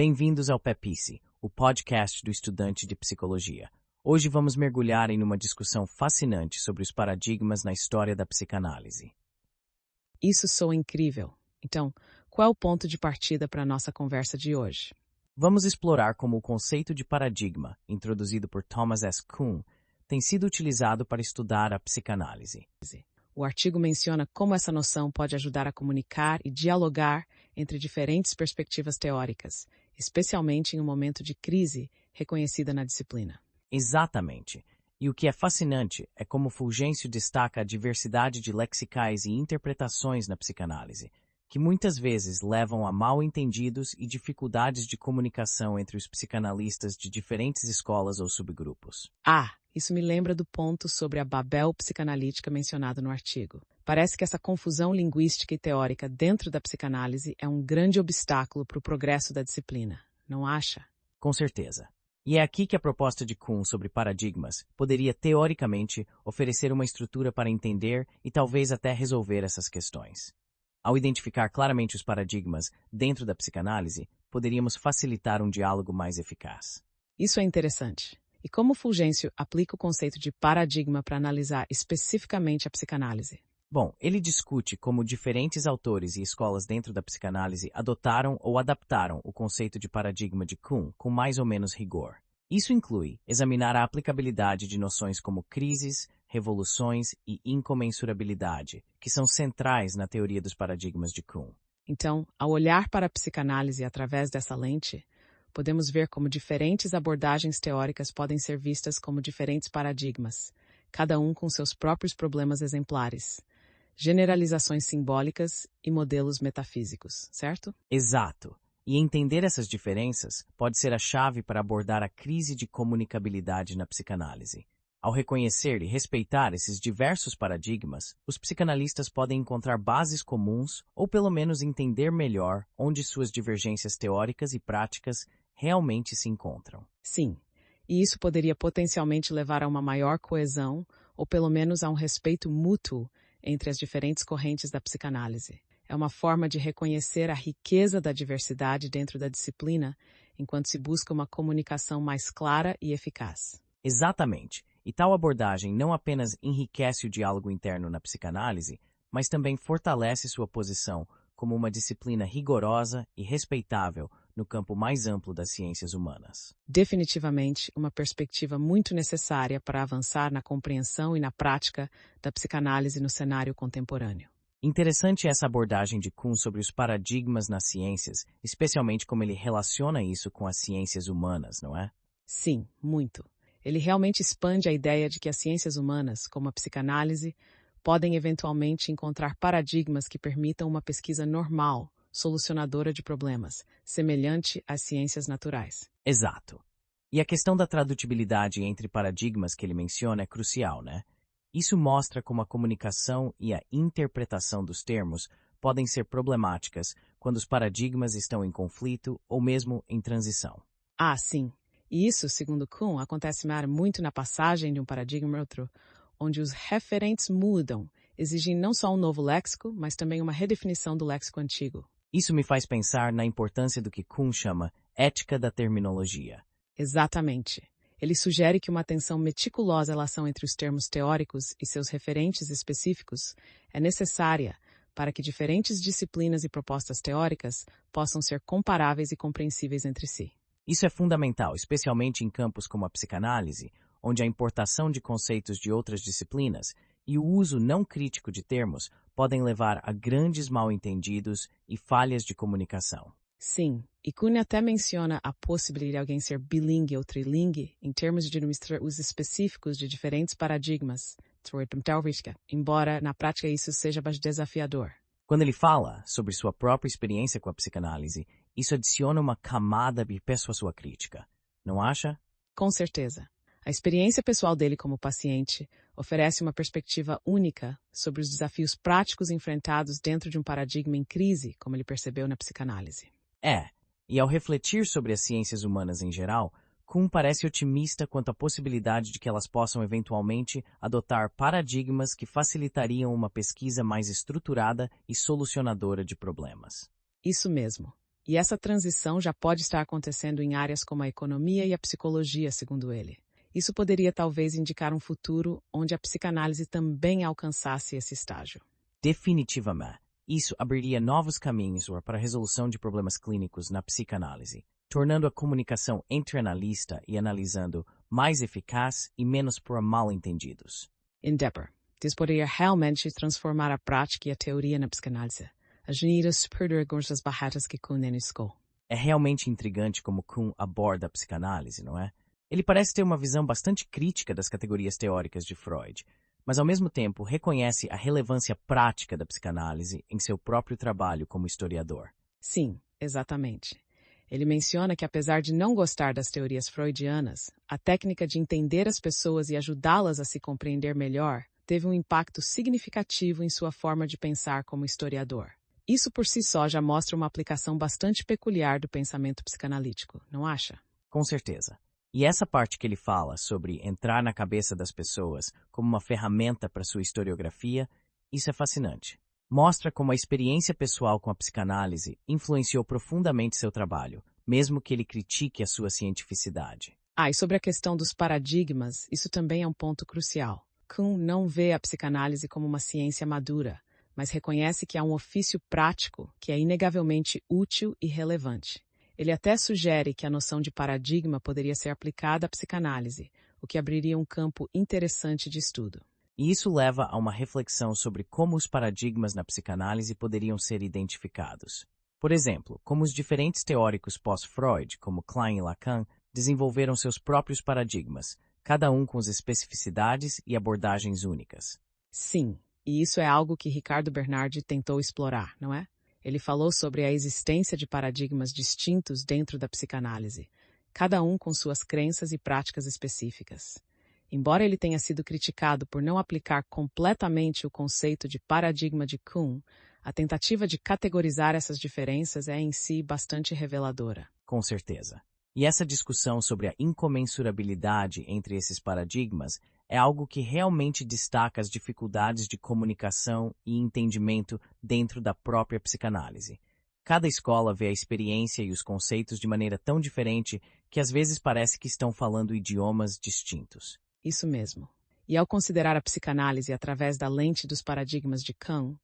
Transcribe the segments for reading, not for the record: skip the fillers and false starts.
Bem-vindos ao PEPICE, o podcast do estudante de psicologia. Hoje vamos mergulhar em uma discussão fascinante sobre os paradigmas na história da psicanálise. Isso soa incrível. Então, qual é o ponto de partida para a nossa conversa de hoje? Vamos explorar como o conceito de paradigma, introduzido por Thomas S. Kuhn, tem sido utilizado para estudar a psicanálise. O artigo menciona como essa noção pode ajudar a comunicar e dialogar entre diferentes perspectivas teóricas, especialmente em um momento de crise reconhecida na disciplina. Exatamente. E o que é fascinante é como Fulgêncio destaca a diversidade de lexicais e interpretações na psicanálise, que muitas vezes levam a mal-entendidos e dificuldades de comunicação entre os psicanalistas de diferentes escolas ou subgrupos. Isso me lembra do ponto sobre a Babel psicanalítica mencionado no artigo. Parece que essa confusão linguística e teórica dentro da psicanálise é um grande obstáculo para o progresso da disciplina, não acha? Com certeza. E é aqui que a proposta de Kuhn sobre paradigmas poderia, teoricamente, oferecer uma estrutura para entender e talvez até resolver essas questões. Ao identificar claramente os paradigmas dentro da psicanálise, poderíamos facilitar um diálogo mais eficaz. Isso é interessante. E como Fulgêncio aplica o conceito de paradigma para analisar especificamente a psicanálise? Bom, ele discute como diferentes autores e escolas dentro da psicanálise adotaram ou adaptaram o conceito de paradigma de Kuhn com mais ou menos rigor. Isso inclui examinar a aplicabilidade de noções como crises, revoluções e incomensurabilidade, que são centrais na teoria dos paradigmas de Kuhn. Então, ao olhar para a psicanálise através dessa lente, podemos ver como diferentes abordagens teóricas podem ser vistas como diferentes paradigmas, cada um com seus próprios problemas exemplares, generalizações simbólicas e modelos metafísicos, certo? Exato. E entender essas diferenças pode ser a chave para abordar a crise de comunicabilidade na psicanálise. Ao reconhecer e respeitar esses diversos paradigmas, os psicanalistas podem encontrar bases comuns ou pelo menos entender melhor onde suas divergências teóricas e práticas realmente se encontram. Sim, e isso poderia potencialmente levar a uma maior coesão ou pelo menos a um respeito mútuo entre as diferentes correntes da psicanálise. É uma forma de reconhecer a riqueza da diversidade dentro da disciplina, enquanto se busca uma comunicação mais clara e eficaz. Exatamente. E tal abordagem não apenas enriquece o diálogo interno na psicanálise, mas também fortalece sua posição como uma disciplina rigorosa e respeitável no campo mais amplo das ciências humanas. Definitivamente, uma perspectiva muito necessária para avançar na compreensão e na prática da psicanálise no cenário contemporâneo. Interessante essa abordagem de Kuhn sobre os paradigmas nas ciências, especialmente como ele relaciona isso com as ciências humanas, não é? Sim, muito. Ele realmente expande a ideia de que as ciências humanas, como a psicanálise, podem eventualmente encontrar paradigmas que permitam uma pesquisa normal, solucionadora de problemas, semelhante às ciências naturais. Exato. E a questão da tradutibilidade entre paradigmas que ele menciona é crucial, né? Isso mostra como a comunicação e a interpretação dos termos podem ser problemáticas quando os paradigmas estão em conflito ou mesmo em transição. Sim. E isso, segundo Kuhn, acontece muito na passagem de um paradigma para outro, onde os referentes mudam, exigem não só um novo léxico, mas também uma redefinição do léxico antigo. Isso me faz pensar na importância do que Kuhn chama ética da terminologia. Exatamente. Ele sugere que uma atenção meticulosa à relação entre os termos teóricos e seus referentes específicos é necessária para que diferentes disciplinas e propostas teóricas possam ser comparáveis e compreensíveis entre si. Isso é fundamental, especialmente em campos como a psicanálise, onde a importação de conceitos de outras disciplinas e o uso não crítico de termos podem levar a grandes mal-entendidos e falhas de comunicação. Sim, e Kuhn até menciona a possibilidade de alguém ser bilingue ou trilingue em termos de administrar os específicos de diferentes paradigmas, embora na prática isso seja bastante desafiador. Quando ele fala sobre sua própria experiência com a psicanálise, isso adiciona uma camada de peso à sua crítica, não acha? Com certeza. A experiência pessoal dele como paciente oferece uma perspectiva única sobre os desafios práticos enfrentados dentro de um paradigma em crise, como ele percebeu na psicanálise. E ao refletir sobre as ciências humanas em geral, Kuhn parece otimista quanto à possibilidade de que elas possam eventualmente adotar paradigmas que facilitariam uma pesquisa mais estruturada e solucionadora de problemas. Isso mesmo. E essa transição já pode estar acontecendo em áreas como a economia e a psicologia, segundo ele. Isso poderia talvez indicar um futuro onde a psicanálise também alcançasse esse estágio. Definitivamente, isso abriria novos caminhos para a resolução de problemas clínicos na psicanálise, tornando a comunicação entre analista e analisando mais eficaz e menos por mal-entendidos. Endeavor. Isso poderia realmente transformar a prática e a teoria na psicanálise. As superar as barreiras que Kuhn enunciou. É realmente intrigante como Kuhn aborda a psicanálise, não é? Ele parece ter uma visão bastante crítica das categorias teóricas de Freud, mas ao mesmo tempo reconhece a relevância prática da psicanálise em seu próprio trabalho como historiador. Sim, exatamente. Ele menciona que apesar de não gostar das teorias freudianas, a técnica de entender as pessoas e ajudá-las a se compreender melhor teve um impacto significativo em sua forma de pensar como historiador. Isso por si só já mostra uma aplicação bastante peculiar do pensamento psicanalítico, não acha? Com certeza. E essa parte que ele fala sobre entrar na cabeça das pessoas como uma ferramenta para sua historiografia, isso é fascinante. Mostra como a experiência pessoal com a psicanálise influenciou profundamente seu trabalho, mesmo que ele critique a sua cientificidade. E sobre a questão dos paradigmas, isso também é um ponto crucial. Kuhn não vê a psicanálise como uma ciência madura, mas reconhece que há um ofício prático que é inegavelmente útil e relevante. Ele até sugere que a noção de paradigma poderia ser aplicada à psicanálise, o que abriria um campo interessante de estudo. E isso leva a uma reflexão sobre como os paradigmas na psicanálise poderiam ser identificados. Por exemplo, como os diferentes teóricos pós-Freud, como Klein e Lacan, desenvolveram seus próprios paradigmas, cada um com as especificidades e abordagens únicas. Sim, e isso é algo que Ricardo Bernardi tentou explorar, não é? Ele falou sobre a existência de paradigmas distintos dentro da psicanálise, cada um com suas crenças e práticas específicas. Embora ele tenha sido criticado por não aplicar completamente o conceito de paradigma de Kuhn, a tentativa de categorizar essas diferenças é em si bastante reveladora. Com certeza. E essa discussão sobre a incomensurabilidade entre esses paradigmas é algo que realmente destaca as dificuldades de comunicação e entendimento dentro da própria psicanálise. Cada escola vê a experiência e os conceitos de maneira tão diferente que às vezes parece que estão falando idiomas distintos. Isso mesmo. E ao considerar a psicanálise através da lente dos paradigmas de Kuhn,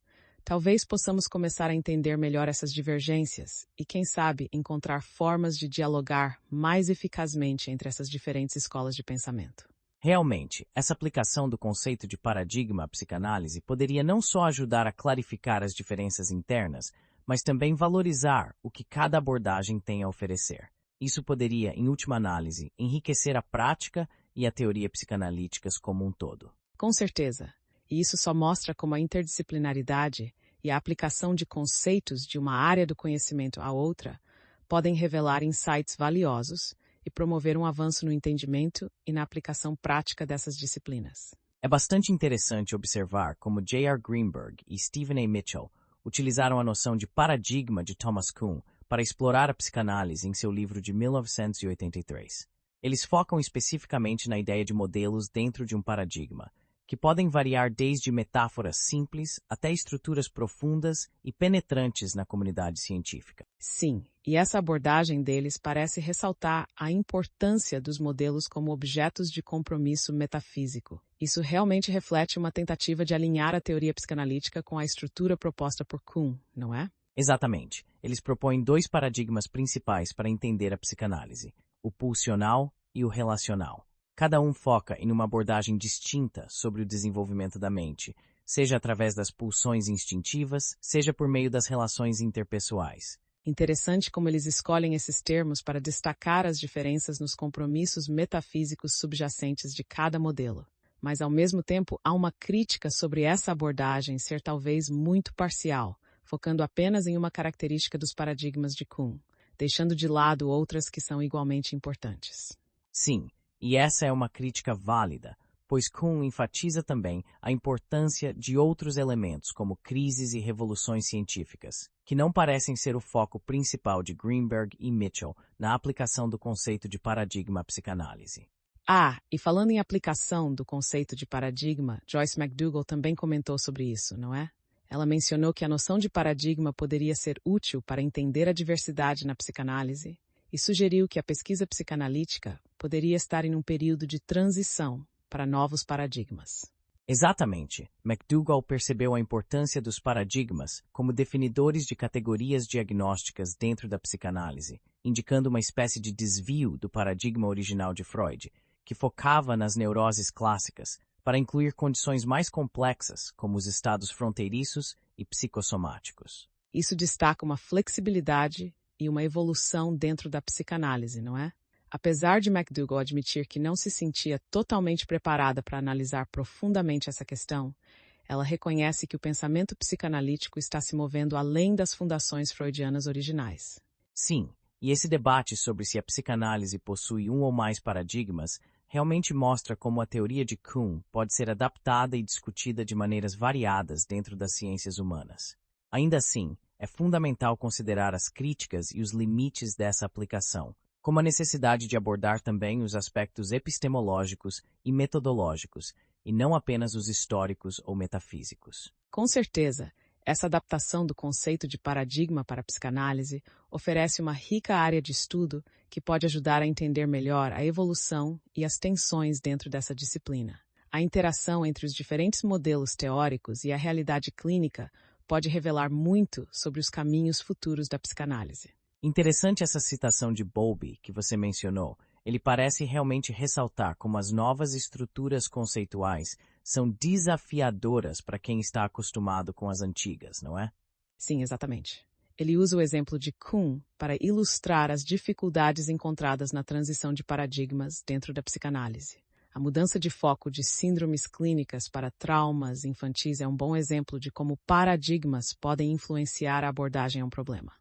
talvez possamos começar a entender melhor essas divergências e, quem sabe, encontrar formas de dialogar mais eficazmente entre essas diferentes escolas de pensamento. Realmente, essa aplicação do conceito de paradigma à psicanálise poderia não só ajudar a clarificar as diferenças internas, mas também valorizar o que cada abordagem tem a oferecer. Isso poderia, em última análise, enriquecer a prática e a teoria psicanalíticas como um todo. Com certeza. E isso só mostra como a interdisciplinaridade e a aplicação de conceitos de uma área do conhecimento à outra podem revelar insights valiosos e promover um avanço no entendimento e na aplicação prática dessas disciplinas. É bastante interessante observar como J.R. Greenberg e Stephen A. Mitchell utilizaram a noção de paradigma de Thomas Kuhn para explorar a psicanálise em seu livro de 1983. Eles focam especificamente na ideia de modelos dentro de um paradigma, que podem variar desde metáforas simples até estruturas profundas e penetrantes na comunidade científica. Sim, e essa abordagem deles parece ressaltar a importância dos modelos como objetos de compromisso metafísico. Isso realmente reflete uma tentativa de alinhar a teoria psicanalítica com a estrutura proposta por Kuhn, não é? Exatamente. Eles propõem dois paradigmas principais para entender a psicanálise: o pulsional e o relacional. Cada um foca em uma abordagem distinta sobre o desenvolvimento da mente, seja através das pulsões instintivas, seja por meio das relações interpessoais. Interessante como eles escolhem esses termos para destacar as diferenças nos compromissos metafísicos subjacentes de cada modelo. Mas, ao mesmo tempo, há uma crítica sobre essa abordagem ser talvez muito parcial, focando apenas em uma característica dos paradigmas de Kuhn, deixando de lado outras que são igualmente importantes. Sim. E essa é uma crítica válida, pois Kuhn enfatiza também a importância de outros elementos como crises e revoluções científicas, que não parecem ser o foco principal de Greenberg e Mitchell na aplicação do conceito de paradigma à psicanálise. E falando em aplicação do conceito de paradigma, Joyce McDougall também comentou sobre isso, não é? Ela mencionou que a noção de paradigma poderia ser útil para entender a diversidade na psicanálise e sugeriu que a pesquisa psicanalítica poderia estar em um período de transição para novos paradigmas. Exatamente. McDougall percebeu a importância dos paradigmas como definidores de categorias diagnósticas dentro da psicanálise, indicando uma espécie de desvio do paradigma original de Freud, que focava nas neuroses clássicas, para incluir condições mais complexas, como os estados fronteiriços e psicossomáticos. Isso destaca uma flexibilidade e uma evolução dentro da psicanálise, não é? Apesar de McDougall admitir que não se sentia totalmente preparada para analisar profundamente essa questão, ela reconhece que o pensamento psicanalítico está se movendo além das fundações freudianas originais. Sim, e esse debate sobre se a psicanálise possui um ou mais paradigmas realmente mostra como a teoria de Kuhn pode ser adaptada e discutida de maneiras variadas dentro das ciências humanas. Ainda assim, é fundamental considerar as críticas e os limites dessa aplicação, como a necessidade de abordar também os aspectos epistemológicos e metodológicos, e não apenas os históricos ou metafísicos. Com certeza, essa adaptação do conceito de paradigma para a psicanálise oferece uma rica área de estudo que pode ajudar a entender melhor a evolução e as tensões dentro dessa disciplina. A interação entre os diferentes modelos teóricos e a realidade clínica pode revelar muito sobre os caminhos futuros da psicanálise. Interessante essa citação de Bowlby que você mencionou. Ele parece realmente ressaltar como as novas estruturas conceituais são desafiadoras para quem está acostumado com as antigas, não é? Sim, exatamente. Ele usa o exemplo de Kuhn para ilustrar as dificuldades encontradas na transição de paradigmas dentro da psicanálise. A mudança de foco de síndromes clínicas para traumas infantis é um bom exemplo de como paradigmas podem influenciar a abordagem a um problema.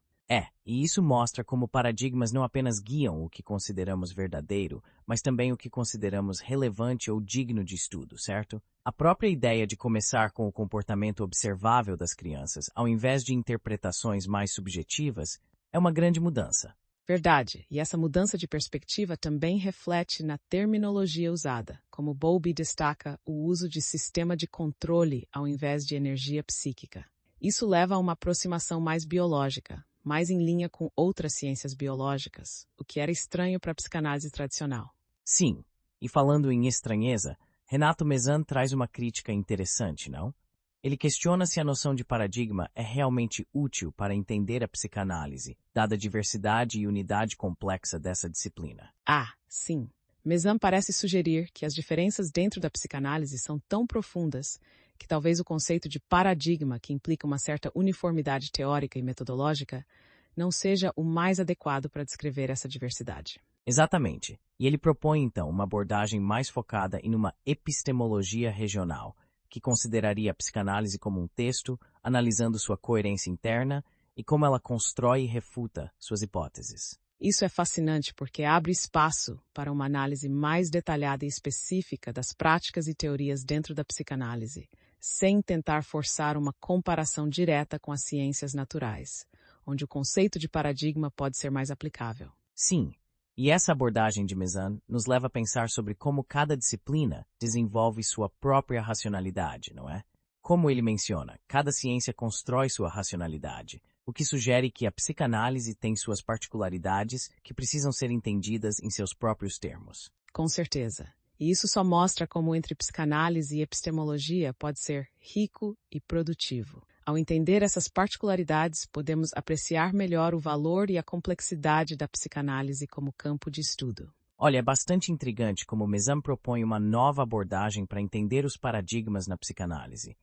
E isso mostra como paradigmas não apenas guiam o que consideramos verdadeiro, mas também o que consideramos relevante ou digno de estudo, certo? A própria ideia de começar com o comportamento observável das crianças, ao invés de interpretações mais subjetivas, é uma grande mudança. Verdade, e essa mudança de perspectiva também reflete na terminologia usada, como Bowlby destaca o uso de sistema de controle ao invés de energia psíquica. Isso leva a uma aproximação mais biológica, mais em linha com outras ciências biológicas, o que era estranho para a psicanálise tradicional. Sim, e falando em estranheza, Renato Mezan traz uma crítica interessante, não? Ele questiona se a noção de paradigma é realmente útil para entender a psicanálise, dada a diversidade e unidade complexa dessa disciplina. Sim. Mezan parece sugerir que as diferenças dentro da psicanálise são tão profundas que talvez o conceito de paradigma, que implica uma certa uniformidade teórica e metodológica, não seja o mais adequado para descrever essa diversidade. Exatamente. E ele propõe, então, uma abordagem mais focada em uma epistemologia regional, que consideraria a psicanálise como um texto, analisando sua coerência interna e como ela constrói e refuta suas hipóteses. Isso é fascinante porque abre espaço para uma análise mais detalhada e específica das práticas e teorias dentro da psicanálise, sem tentar forçar uma comparação direta com as ciências naturais, onde o conceito de paradigma pode ser mais aplicável. Sim, e essa abordagem de Mezan nos leva a pensar sobre como cada disciplina desenvolve sua própria racionalidade, não é? Como ele menciona, cada ciência constrói sua racionalidade, o que sugere que a psicanálise tem suas particularidades que precisam ser entendidas em seus próprios termos. Com certeza. E isso só mostra como entre psicanálise e epistemologia pode ser rico e produtivo. Ao entender essas particularidades, podemos apreciar melhor o valor e a complexidade da psicanálise como campo de estudo. Olha, é bastante intrigante como Mezan propõe uma nova abordagem para entender os paradigmas na psicanálise.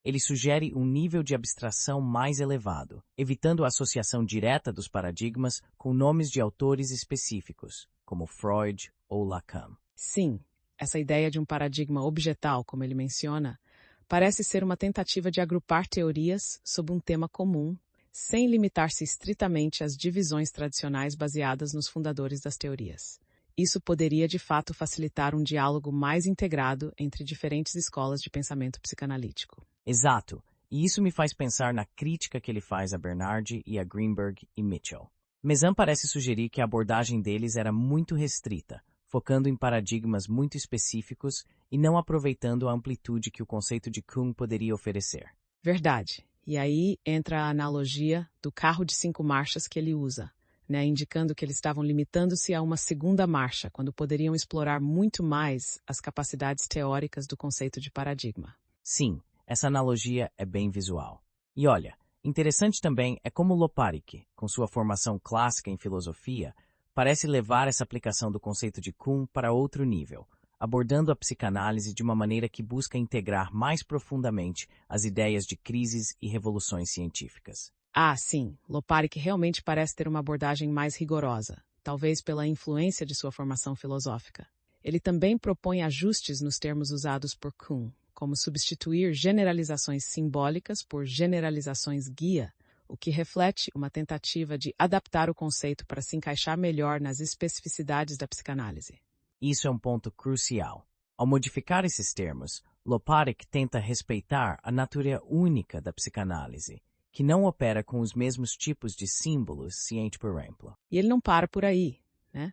Ele sugere um nível de abstração mais elevado, evitando a associação direta dos paradigmas com nomes de autores específicos, como Freud ou Lacan. Sim, essa ideia de um paradigma objetal, como ele menciona, parece ser uma tentativa de agrupar teorias sob um tema comum, sem limitar-se estritamente às divisões tradicionais baseadas nos fundadores das teorias. Isso poderia, de fato, facilitar um diálogo mais integrado entre diferentes escolas de pensamento psicanalítico. Exato, e isso me faz pensar na crítica que ele faz a Bernardi e a Greenberg e Mitchell. Mezan parece sugerir que a abordagem deles era muito restrita, focando em paradigmas muito específicos e não aproveitando a amplitude que o conceito de Kuhn poderia oferecer. Verdade. E aí entra a analogia do carro de 5 marchas que ele usa, né, indicando que eles estavam limitando-se a uma segunda marcha, quando poderiam explorar muito mais as capacidades teóricas do conceito de paradigma. Sim, essa analogia é bem visual. E olha, interessante também é como Loparik, com sua formação clássica em filosofia, parece levar essa aplicação do conceito de Kuhn para outro nível, abordando a psicanálise de uma maneira que busca integrar mais profundamente as ideias de crises e revoluções científicas. Ah, sim, Loparik realmente parece ter uma abordagem mais rigorosa, talvez pela influência de sua formação filosófica. Ele também propõe ajustes nos termos usados por Kuhn, como substituir generalizações simbólicas por generalizações guia, o que reflete uma tentativa de adaptar o conceito para se encaixar melhor nas especificidades da psicanálise. Isso é um ponto crucial. Ao modificar esses termos, Loparik tenta respeitar a natureza única da psicanálise, que não opera com os mesmos tipos de símbolos, ciente por exemplo. E ele não para por aí, né?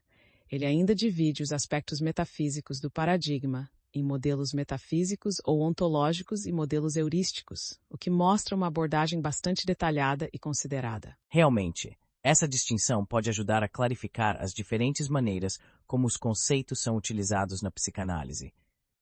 Ele ainda divide os aspectos metafísicos do paradigma em modelos metafísicos ou ontológicos e modelos heurísticos, o que mostra uma abordagem bastante detalhada e considerada. Realmente, essa distinção pode ajudar a clarificar as diferentes maneiras como os conceitos são utilizados na psicanálise,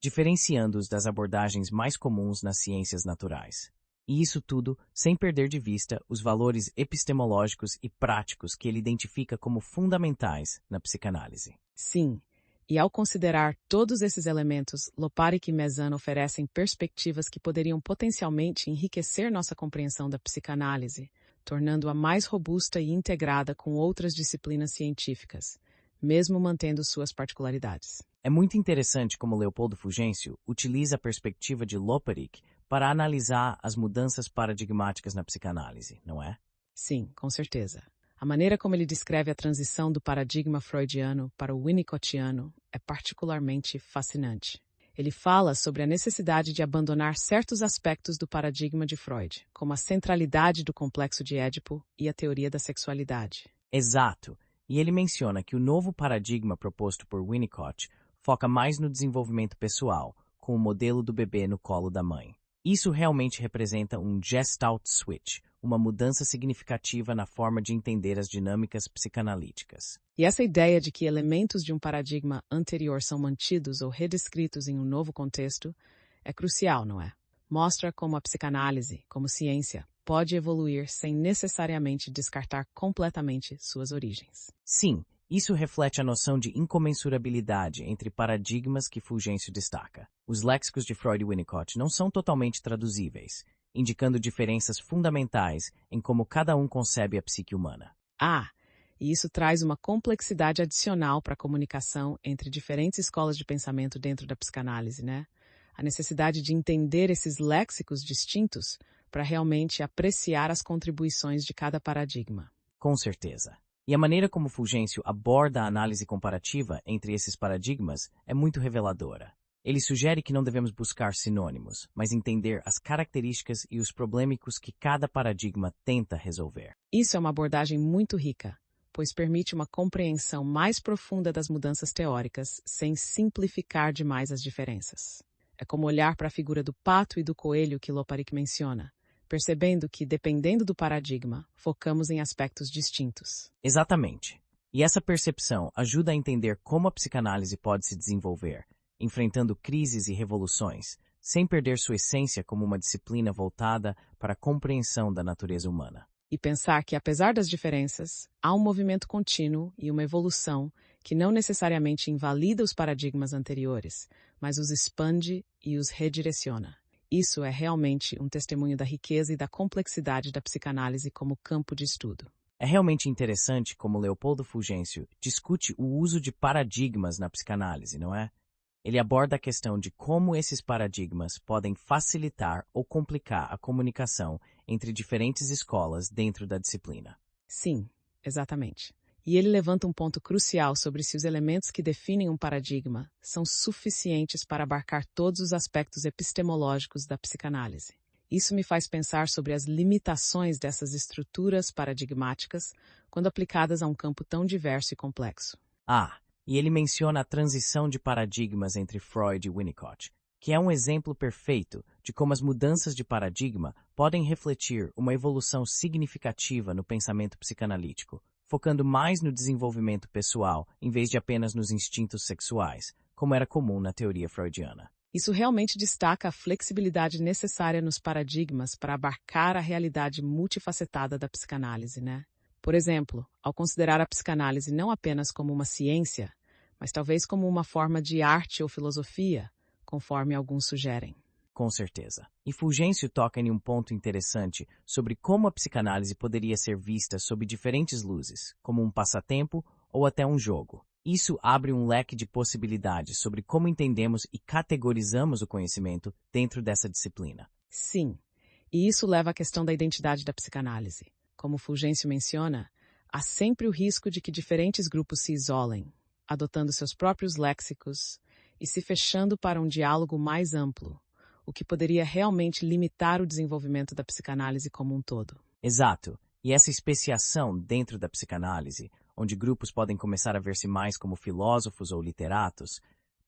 diferenciando-os das abordagens mais comuns nas ciências naturais. E isso tudo sem perder de vista os valores epistemológicos e práticos que ele identifica como fundamentais na psicanálise. Sim, e ao considerar todos esses elementos, Loparik e Mezzano oferecem perspectivas que poderiam potencialmente enriquecer nossa compreensão da psicanálise, tornando-a mais robusta e integrada com outras disciplinas científicas, mesmo mantendo suas particularidades. É muito interessante como Leopoldo Fugêncio utiliza a perspectiva de Loparik para analisar as mudanças paradigmáticas na psicanálise, não é? Sim, com certeza. A maneira como ele descreve a transição do paradigma freudiano para o winnicottiano é particularmente fascinante. Ele fala sobre a necessidade de abandonar certos aspectos do paradigma de Freud, como a centralidade do complexo de Édipo e a teoria da sexualidade. Exato. E ele menciona que o novo paradigma proposto por Winnicott foca mais no desenvolvimento pessoal, com o modelo do bebê no colo da mãe. Isso realmente representa um Gestalt switch, uma mudança significativa na forma de entender as dinâmicas psicanalíticas. E essa ideia de que elementos de um paradigma anterior são mantidos ou redescritos em um novo contexto é crucial, não é? Mostra como a psicanálise, como ciência, pode evoluir sem necessariamente descartar completamente suas origens. Sim, isso reflete a noção de incomensurabilidade entre paradigmas que Fulgêncio destaca. Os léxicos de Freud e Winnicott não são totalmente traduzíveis, indicando diferenças fundamentais em como cada um concebe a psique humana. E isso traz uma complexidade adicional para a comunicação entre diferentes escolas de pensamento dentro da psicanálise, né? A necessidade de entender esses léxicos distintos para realmente apreciar as contribuições de cada paradigma. Com certeza. E a maneira como Fulgêncio aborda a análise comparativa entre esses paradigmas é muito reveladora. Ele sugere que não devemos buscar sinônimos, mas entender as características e os problêmicos que cada paradigma tenta resolver. Isso é uma abordagem muito rica, pois permite uma compreensão mais profunda das mudanças teóricas, sem simplificar demais as diferenças. É como olhar para a figura do pato e do coelho que Loparik menciona, percebendo que, dependendo do paradigma, focamos em aspectos distintos. Exatamente. E essa percepção ajuda a entender como a psicanálise pode se desenvolver, enfrentando crises e revoluções, sem perder sua essência como uma disciplina voltada para a compreensão da natureza humana. E pensar que, apesar das diferenças, há um movimento contínuo e uma evolução que não necessariamente invalida os paradigmas anteriores, mas os expande e os redireciona. Isso é realmente um testemunho da riqueza e da complexidade da psicanálise como campo de estudo. É realmente interessante como Leopoldo Fulgêncio discute o uso de paradigmas na psicanálise, não é? Ele aborda a questão de como esses paradigmas podem facilitar ou complicar a comunicação entre diferentes escolas dentro da disciplina. Sim, exatamente. E ele levanta um ponto crucial sobre se os elementos que definem um paradigma são suficientes para abarcar todos os aspectos epistemológicos da psicanálise. Isso me faz pensar sobre as limitações dessas estruturas paradigmáticas quando aplicadas a um campo tão diverso e complexo. E ele menciona a transição de paradigmas entre Freud e Winnicott, que é um exemplo perfeito de como as mudanças de paradigma podem refletir uma evolução significativa no pensamento psicanalítico, focando mais no desenvolvimento pessoal em vez de apenas nos instintos sexuais, como era comum na teoria freudiana. Isso realmente destaca a flexibilidade necessária nos paradigmas para abarcar a realidade multifacetada da psicanálise, né? Por exemplo, ao considerar a psicanálise não apenas como uma ciência, mas talvez como uma forma de arte ou filosofia, conforme alguns sugerem. Com certeza. E Fulgêncio toca em um ponto interessante sobre como a psicanálise poderia ser vista sob diferentes luzes, como um passatempo ou até um jogo. Isso abre um leque de possibilidades sobre como entendemos e categorizamos o conhecimento dentro dessa disciplina. Sim, e isso leva à questão da identidade da psicanálise. Como Fulgêncio menciona, há sempre o risco de que diferentes grupos se isolem, adotando seus próprios léxicos e se fechando para um diálogo mais amplo, o que poderia realmente limitar o desenvolvimento da psicanálise como um todo. Exato. E essa especiação dentro da psicanálise, onde grupos podem começar a ver-se mais como filósofos ou literatos,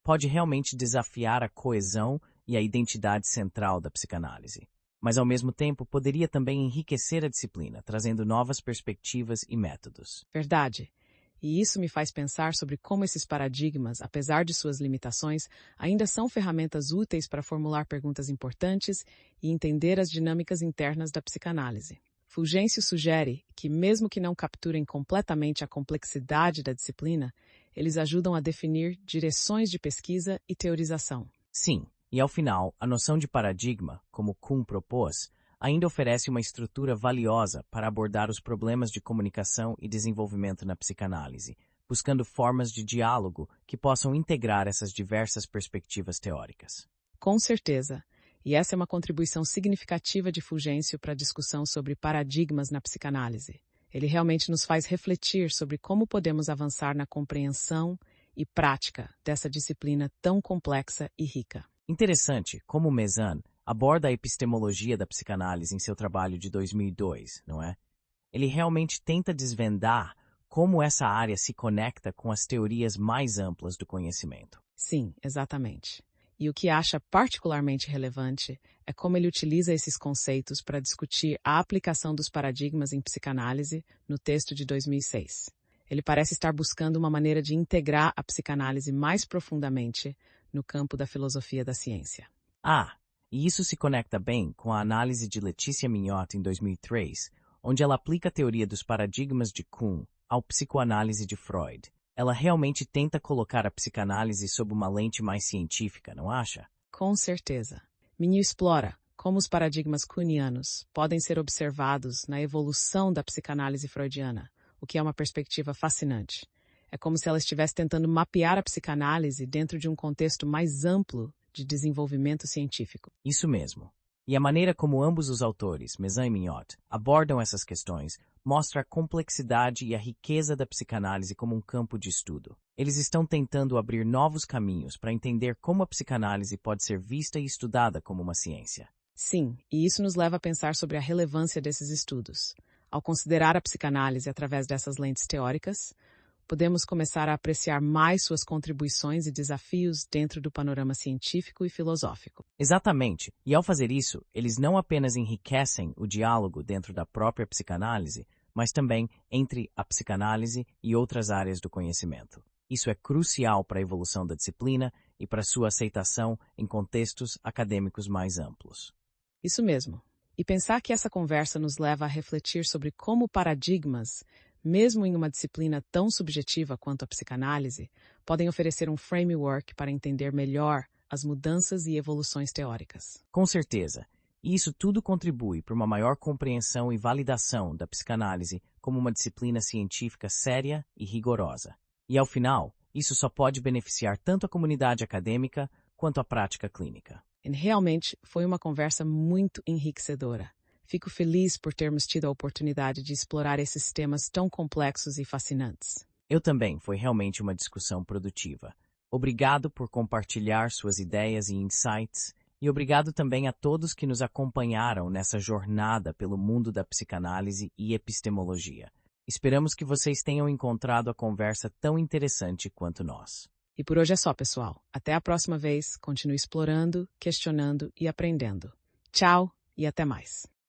pode realmente desafiar a coesão e a identidade central da psicanálise. Mas, ao mesmo tempo, poderia também enriquecer a disciplina, trazendo novas perspectivas e métodos. Verdade. E isso me faz pensar sobre como esses paradigmas, apesar de suas limitações, ainda são ferramentas úteis para formular perguntas importantes e entender as dinâmicas internas da psicanálise. Fulgêncio sugere que, mesmo que não capturem completamente a complexidade da disciplina, eles ajudam a definir direções de pesquisa e teorização. Sim, e ao final, a noção de paradigma, como Kuhn propôs, ainda oferece uma estrutura valiosa para abordar os problemas de comunicação e desenvolvimento na psicanálise, buscando formas de diálogo que possam integrar essas diversas perspectivas teóricas. Com certeza. E essa é uma contribuição significativa de Fulgêncio para a discussão sobre paradigmas na psicanálise. Ele realmente nos faz refletir sobre como podemos avançar na compreensão e prática dessa disciplina tão complexa e rica. Interessante como Mezan aborda a epistemologia da psicanálise em seu trabalho de 2002, não é? Ele realmente tenta desvendar como essa área se conecta com as teorias mais amplas do conhecimento. Sim, exatamente. E o que acha particularmente relevante é como ele utiliza esses conceitos para discutir a aplicação dos paradigmas em psicanálise no texto de 2006. Ele parece estar buscando uma maneira de integrar a psicanálise mais profundamente no campo da filosofia da ciência. E isso se conecta bem com a análise de Letícia Mignot em 2003, onde ela aplica a teoria dos paradigmas de Kuhn ao psicoanálise de Freud. Ela realmente tenta colocar a psicanálise sob uma lente mais científica, não acha? Com certeza. Mignot explora como os paradigmas kuhnianos podem ser observados na evolução da psicanálise freudiana, o que é uma perspectiva fascinante. É como se ela estivesse tentando mapear a psicanálise dentro de um contexto mais amplo de desenvolvimento científico. Isso mesmo. E a maneira como ambos os autores, Mezan e Mignot, abordam essas questões mostra a complexidade e a riqueza da psicanálise como um campo de estudo. Eles estão tentando abrir novos caminhos para entender como a psicanálise pode ser vista e estudada como uma ciência. Sim, e isso nos leva a pensar sobre a relevância desses estudos. Ao considerar a psicanálise através dessas lentes teóricas, podemos começar a apreciar mais suas contribuições e desafios dentro do panorama científico e filosófico. Exatamente. E ao fazer isso, eles não apenas enriquecem o diálogo dentro da própria psicanálise, mas também entre a psicanálise e outras áreas do conhecimento. Isso é crucial para a evolução da disciplina e para sua aceitação em contextos acadêmicos mais amplos. Isso mesmo. E pensar que essa conversa nos leva a refletir sobre como paradigmas, mesmo em uma disciplina tão subjetiva quanto a psicanálise, podem oferecer um framework para entender melhor as mudanças e evoluções teóricas. Com certeza. E isso tudo contribui para uma maior compreensão e validação da psicanálise como uma disciplina científica séria e rigorosa. E, ao final, isso só pode beneficiar tanto a comunidade acadêmica quanto a prática clínica. E realmente foi uma conversa muito enriquecedora. Fico feliz por termos tido a oportunidade de explorar esses temas tão complexos e fascinantes. Eu também, foi realmente uma discussão produtiva. Obrigado por compartilhar suas ideias e insights, e obrigado também a todos que nos acompanharam nessa jornada pelo mundo da psicanálise e epistemologia. Esperamos que vocês tenham encontrado a conversa tão interessante quanto nós. E por hoje é só, pessoal. Até a próxima vez. Continue explorando, questionando e aprendendo. Tchau e até mais.